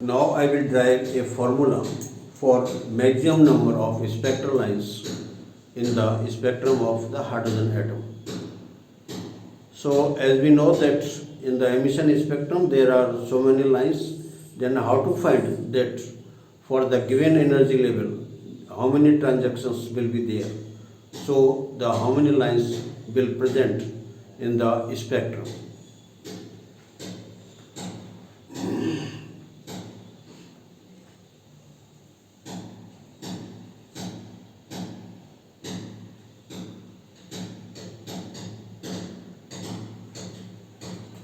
Now I will derive a formula for maximum number of spectral lines in the spectrum of the hydrogen atom. So as we know that in the emission spectrum there are so many lines, then how to find that for the given energy level how many transactions will be there? So the how many lines will present in the spectrum.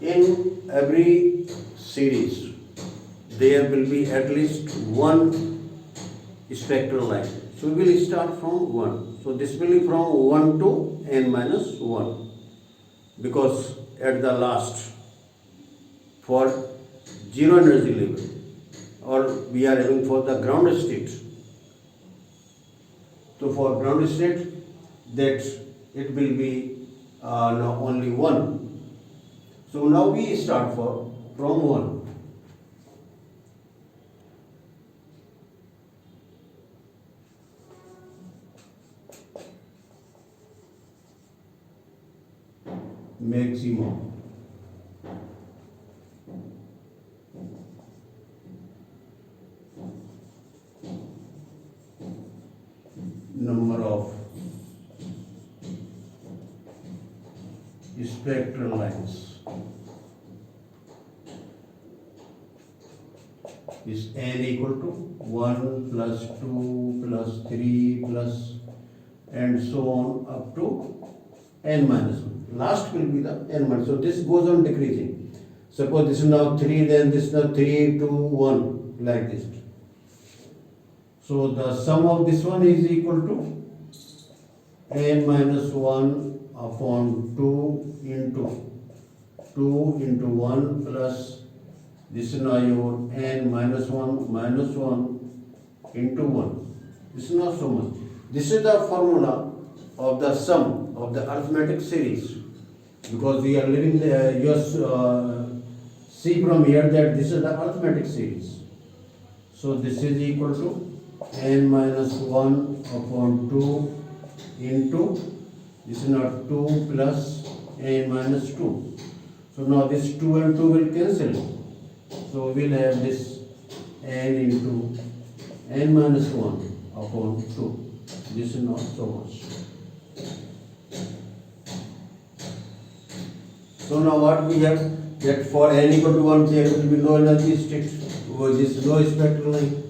In every series there will be at least one spectral line. So we will start from 1. So this will be from 1 to n minus 1, because at the last for 0 energy level, or we are having for the ground state. So for ground state that it will be now only 1. So now we start from 1. Maximum number of spectral lines is n equal to 1 plus 2 plus 3 plus and so on up to n minus 1. Last will be the n minus. So this goes on decreasing. Suppose this is now 3, then this is now 3, 2, 1, like this. So the sum of this one is equal to n minus 1 upon 2 into 1 plus this is now your n minus 1 into 1. This is not so much. This is the formula of the sum of the arithmetic series, because we are living the see from here that this is the arithmetic series. So this is equal to n minus 1 upon 2 into this is not 2 plus n minus 2. So now this 2 and 2 will cancel. So we will have this n into n minus 1 upon 2. This is not so much. So now what we have, that for n equal to 1 there will be no energy state, this no spectral line.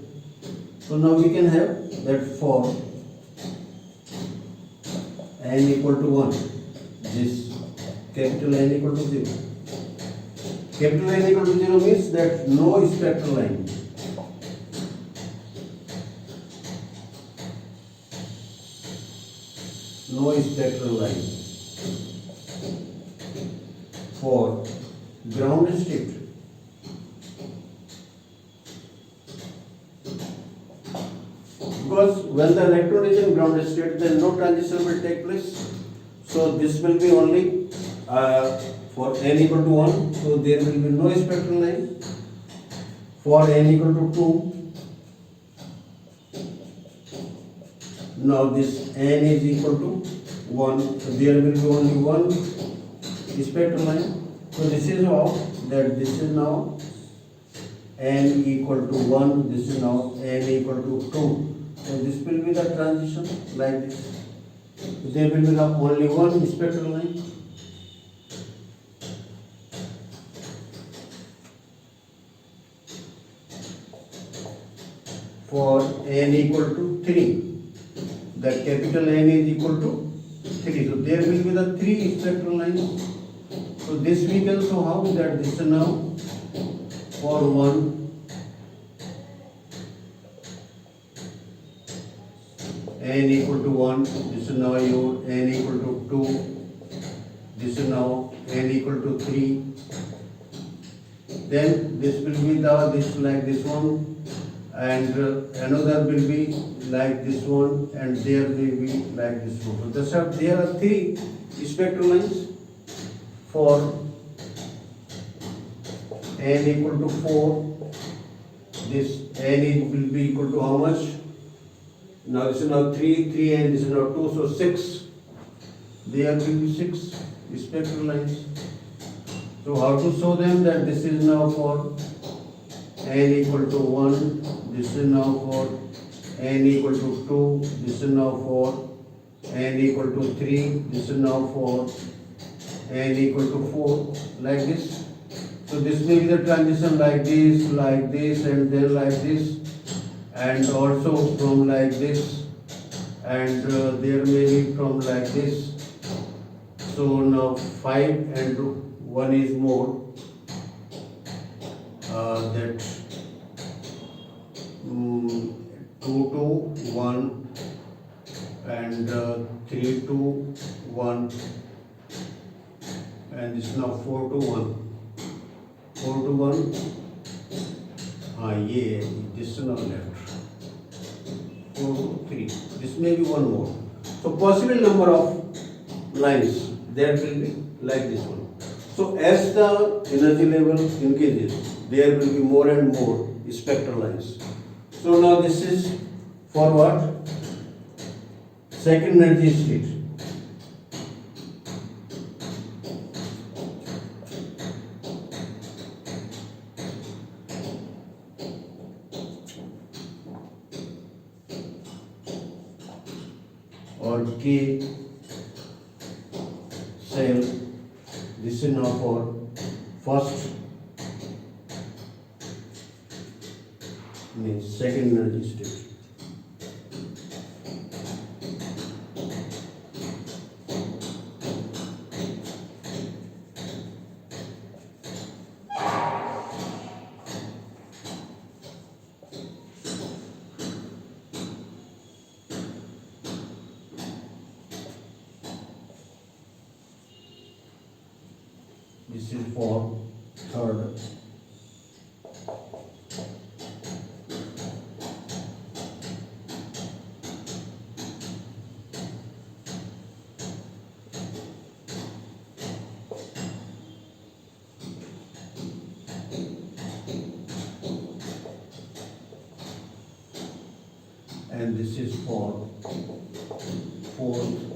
So now we can have that for n equal to 1, this capital N equal to 0. Capital N equal to 0 means that no spectral line. No spectral line for ground state. Because when the electron is in ground state, then no transition will take place. So this will be only for n equal to 1, so there will be no spectral line. For n equal to 2, now this n is equal to 1, so there will be only one spectral line. So this is how that this is now n equal to 1, this is now n equal to 2. So this will be the transition like this. So there will be only one spectral line. For n equal to 3, the capital N is equal to 3. So there will be the 3 spectral lines. So this we can show how that this is now for 1 n equal to 1, this is now your n equal to 2, this is now n equal to 3. Then this will be the this like this one, and another will be like this one, and there will be like this one. So there are 3 spectral lines for n equal to 4. this n will be equal to how much? Now this is now 3 and this is now 2, so 6. There will be 6 spectral lines. So how to show them? That this is now for n equal to 1, this is now for n equal to 2, this is now for n equal to 3, this is now for n equal to 4, like this. So this may be the transition like this, and then like this, and also from like this, and there may be from like this. So now 5 and 1 is more, that 2 to 1 and 3 to 1, and this is now 4 to 1. 4 to 1, yeah, this is now left. 4 to 3, this may be one more. So possible number of lines, that will be like this one. So as the energy level increases, there will be more and more spectral lines. So now this is for what? Second energy state. Or K cell. This is now for first, means second energy state. This is for third. And this is for fourth.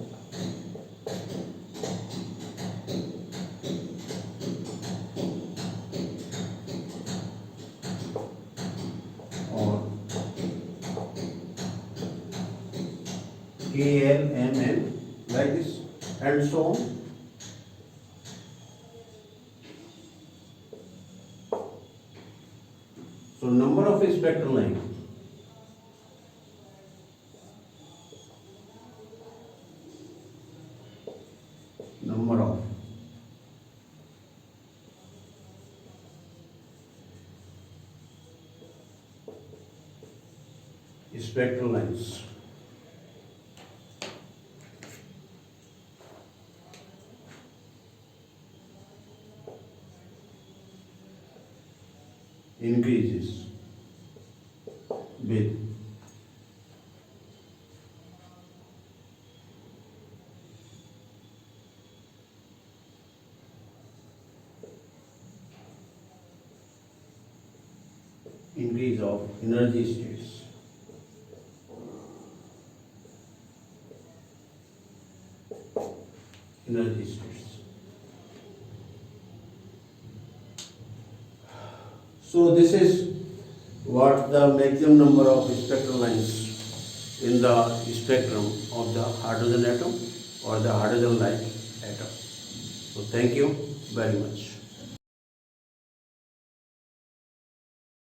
KLMN, like this, and so on. So number of spectral lines. Number of spectral lines. Increases with increase of energy states. Energy states. So this is what the maximum number of spectral lines in the spectrum of the hydrogen atom or the hydrogen-like atom. So thank you very much.